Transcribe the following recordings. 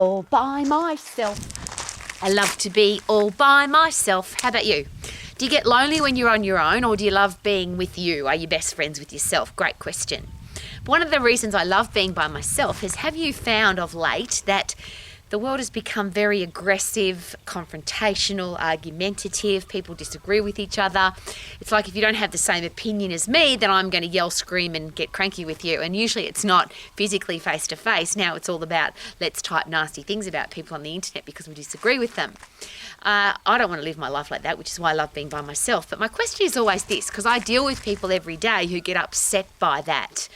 All by myself. I love to be all by myself. How about you? Do you get lonely when you're on your own, or do you love being with you? Are you best friends with yourself? Great question. One of the reasons I love being by myself is, have you found of late that the world has become very aggressive, confrontational, argumentative. People disagree with each other. It's like if you don't have the same opinion as me, then I'm going to yell, scream and get cranky with you. And usually it's not physically face to face. Now it's all about let's type nasty things about people on the internet because we disagree with them. I don't want to live my life like that, which is why I love being by myself. But my question is always this, because I deal with people every day who get upset by that.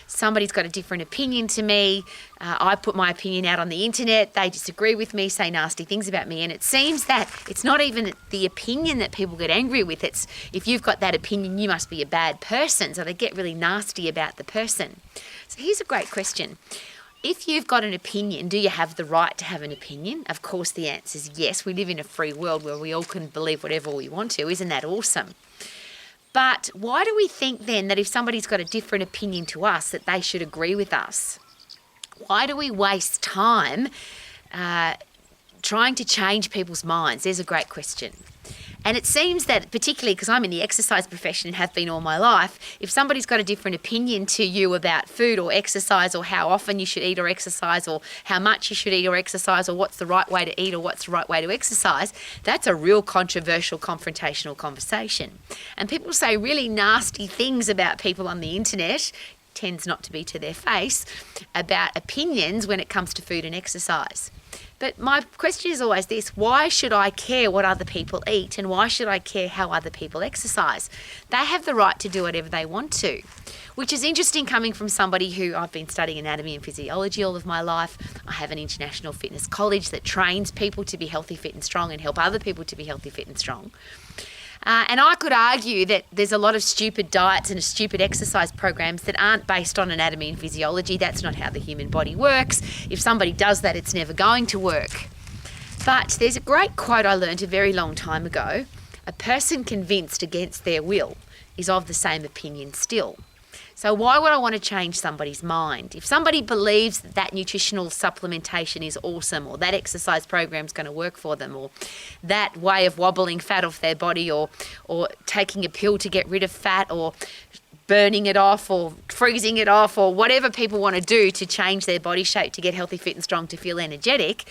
Somebody's got a different opinion to me. I put my opinion out on the internet. They disagree with me, say nasty things about me. And it seems that it's not even the opinion that people get angry with. It's if you've got that opinion, you must be a bad person. So they get really nasty about the person. So here's a great question. If you've got an opinion, do you have the right to have an opinion? Of course, the answer is yes. We live in a free world where we all can believe whatever we want to. Isn't that awesome? But why do we think then that if somebody's got a different opinion to us, that they should agree with us? Why do we waste time trying to change people's minds? There's a great question. And it seems that, particularly because I'm in the exercise profession and have been all my life, if somebody's got a different opinion to you about food or exercise or how often you should eat or exercise or how much you should eat or exercise or what's the right way to eat or what's the right way to exercise, that's a real controversial, confrontational conversation. And people say really nasty things about people on the internet, tends not to be to their face, about opinions when it comes to food and exercise. But my question is always this: why should I care what other people eat, and why should I care how other people exercise? They have the right to do whatever they want to, which is interesting coming from somebody who I've been studying anatomy and physiology all of my life. I have an international fitness college that trains people to be healthy, fit and strong and help other people to be healthy, fit and strong. And I could argue that there's a lot of stupid diets and stupid exercise programs that aren't based on anatomy and physiology. That's not how the human body works. If somebody does that, it's never going to work. But there's a great quote I learned a very long time ago. A person convinced against their will is of the same opinion still. So why would I want to change somebody's mind? If somebody believes that that nutritional supplementation is awesome, or that exercise program is going to work for them, or that way of wobbling fat off their body, or taking a pill to get rid of fat, or burning it off, or freezing it off, or whatever people want to do to change their body shape to get healthy, fit and strong, to feel energetic,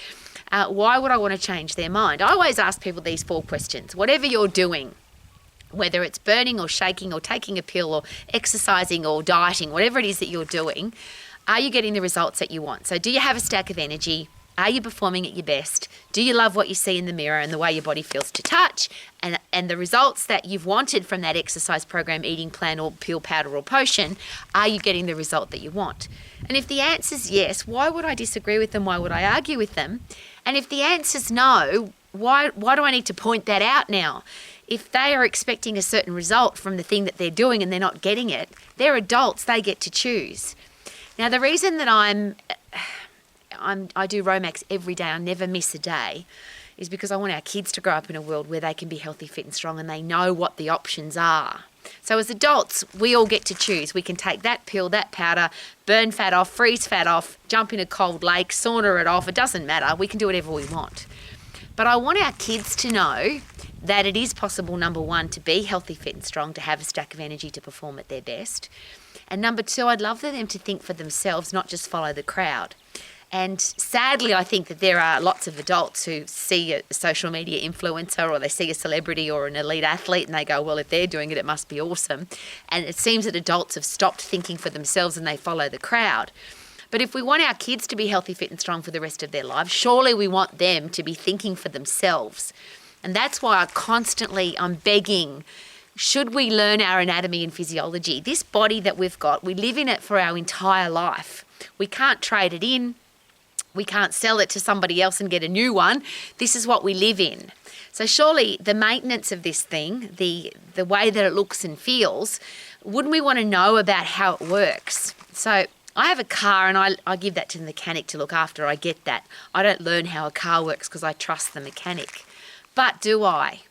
why would I want to change their mind? I always ask people these 4 questions. Whatever you're doing, whether it's burning or shaking or taking a pill or exercising or dieting, whatever it is that you're doing, are you getting the results that you want? So do you have a stack of energy? Are you performing at your best? Do you love what you see in the mirror and the way your body feels to touch? And the results that you've wanted from that exercise program, eating plan or pill, powder or potion, are you getting the result that you want? And if the answer is yes, why would I disagree with them? Why would I argue with them? And if the answer is no, why do I need to point that out now? If they are expecting a certain result from the thing that they're doing and they're not getting it, they're adults, they get to choose. Now, the reason that I do Romax every day, I never miss a day, is because I want our kids to grow up in a world where they can be healthy, fit and strong and they know what the options are. So as adults, we all get to choose. We can take that pill, that powder, burn fat off, freeze fat off, jump in a cold lake, sauna it off. It doesn't matter. We can do whatever we want. But I want our kids to know that it is possible, number 1, to be healthy, fit and strong, to have a stack of energy to perform at their best. And number 2, I'd love for them to think for themselves, not just follow the crowd. And sadly, I think that there are lots of adults who see a social media influencer, or they see a celebrity or an elite athlete and they go, well, if they're doing it, it must be awesome. And it seems that adults have stopped thinking for themselves and they follow the crowd. But if we want our kids to be healthy, fit and strong for the rest of their lives, surely we want them to be thinking for themselves. And that's why I'm begging, should we learn our anatomy and physiology? This body that we've got, we live in it for our entire life. We can't trade it in. We can't sell it to somebody else and get a new one. This is what we live in. So surely the maintenance of this thing, the way that it looks and feels, wouldn't we want to know about how it works? So I have a car and I give that to the mechanic to look after. I get that. I don't learn how a car works because I trust the mechanic. But do I?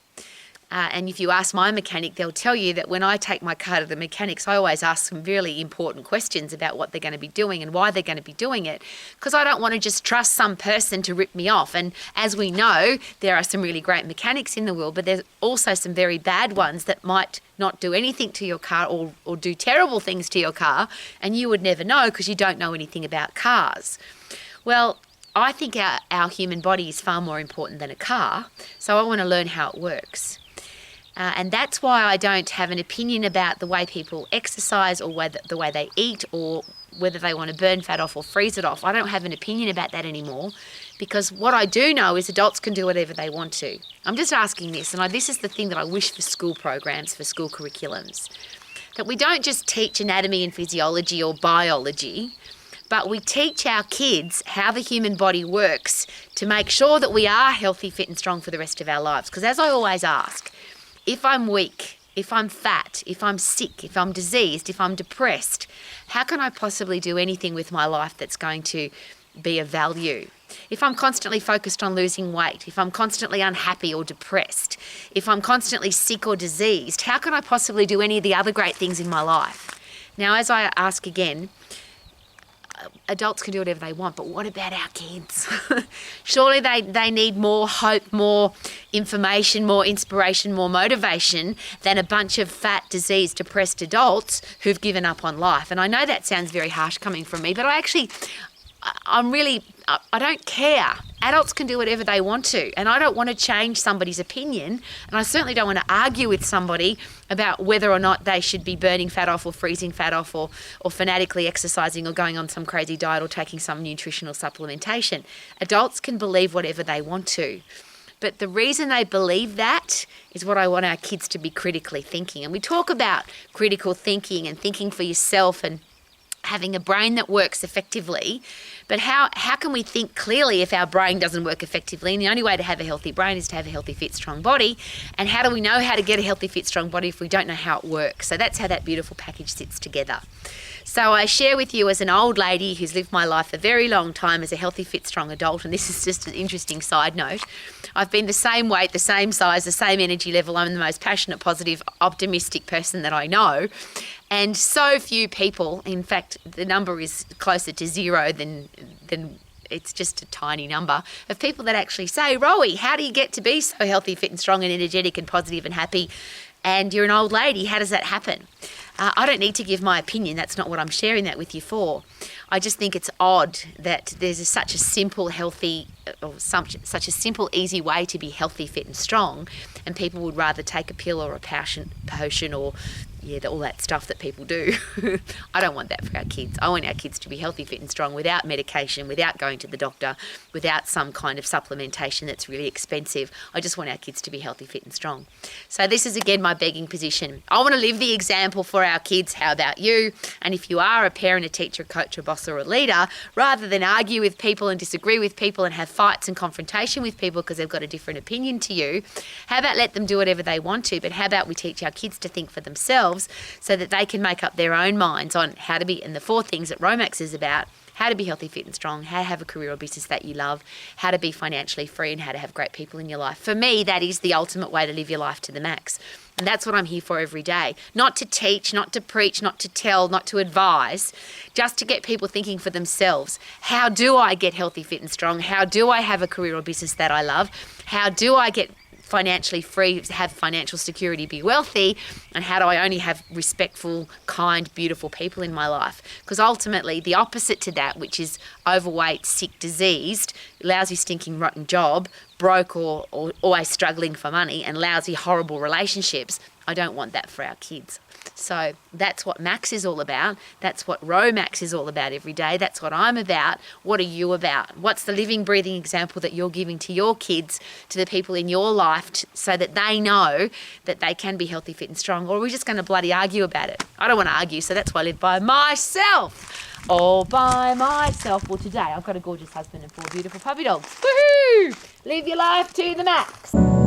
And if you ask my mechanic, they'll tell you that when I take my car to the mechanics, I always ask some really important questions about what they're going to be doing and why they're going to be doing it, because I don't want to just trust some person to rip me off. And as we know, there are some really great mechanics in the world, but there's also some very bad ones that might not do anything to your car or do terrible things to your car, and you would never know because you don't know anything about cars. Well, I think our human body is far more important than a car, so I want to learn how it works. And that's why I don't have an opinion about the way people exercise or the way they eat or whether they want to burn fat off or freeze it off. I don't have an opinion about that anymore, because what I do know is adults can do whatever they want to. I'm just asking this, and this is the thing that I wish for school programs, for school curriculums, that we don't just teach anatomy and physiology or biology, but we teach our kids how the human body works to make sure that we are healthy, fit and strong for the rest of our lives. Because as I always ask, if I'm weak, if I'm fat, if I'm sick, if I'm diseased, if I'm depressed, how can I possibly do anything with my life that's going to be of value? If I'm constantly focused on losing weight, if I'm constantly unhappy or depressed, if I'm constantly sick or diseased, how can I possibly do any of the other great things in my life? Now, as I ask again, adults can do whatever they want, but what about our kids? Surely they need more hope, more information, more inspiration, more motivation than a bunch of fat, diseased, depressed adults who've given up on life. And I know that sounds very harsh coming from me, but I don't care. Adults can do whatever they want to, and I don't want to change somebody's opinion, and I certainly don't want to argue with somebody about whether or not they should be burning fat off or freezing fat off or fanatically exercising or going on some crazy diet or taking some nutritional supplementation. Adults can believe whatever they want to. But the reason they believe that is what I want our kids to be critically thinking. And we talk about critical thinking and thinking for yourself and having a brain that works effectively, but how can we think clearly if our brain doesn't work effectively? And the only way to have a healthy brain is to have a healthy, fit, strong body. And how do we know how to get a healthy, fit, strong body if we don't know how it works? So that's how that beautiful package sits together. So I share with you as an old lady who's lived my life a very long time as a healthy, fit, strong adult, and this is just an interesting side note. I've been the same weight, the same size, the same energy level. I'm the most passionate, positive, optimistic person that I know. And so few people, in fact, the number is closer to zero than it's just a tiny number of people that actually say, Rowie, how do you get to be so healthy, fit and strong and energetic and positive and happy? And you're an old lady. How does that happen? I don't need to give my opinion. That's not what I'm sharing that with you for. I just think it's odd that there's such a simple, healthy, or such a simple, easy way to be healthy, fit and strong, and people would rather take a pill or a potion or all that stuff that people do. I don't want that for our kids. I want our kids to be healthy, fit and strong without medication, without going to the doctor, without some kind of supplementation that's really expensive. I just want our kids to be healthy, fit and strong. So this is again my begging position. I want to live the example for our kids. How about you? And if you are a parent, a teacher, a coach, a boss or a leader, rather than argue with people and disagree with people and have fights and confrontation with people because they've got a different opinion to you, how about let them do whatever they want to, but how about we teach our kids to think for themselves so that they can make up their own minds on how to be, and the 4 things that Romax is about: how to be healthy, fit and strong, how to have a career or business that you love, how to be financially free, and how to have great people in your life. For me, that is the ultimate way to live your life to the max. And that's what I'm here for every day. Not to teach, not to preach, not to tell, not to advise, just to get people thinking for themselves. How do I get healthy, fit and strong? How do I have a career or business that I love? How do I get financially free, have financial security, be wealthy? And how do I only have respectful, kind, beautiful people in my life? Because ultimately the opposite to that, which is overweight, sick, diseased, lousy, stinking, rotten job, broke or always struggling for money, and lousy, horrible relationships, I don't want that for our kids. So that's what Max is all about. That's what Romax is all about every day. That's what I'm about. What are you about? What's the living, breathing example that you're giving to your kids, to the people in your life, so that they know that they can be healthy, fit and strong? Or are we just going to bloody argue about it? I don't want to argue, so that's why I live by myself. All by myself. Well, today I've got a gorgeous husband and 4 beautiful puppy dogs. Woohoo! Live your life to the max.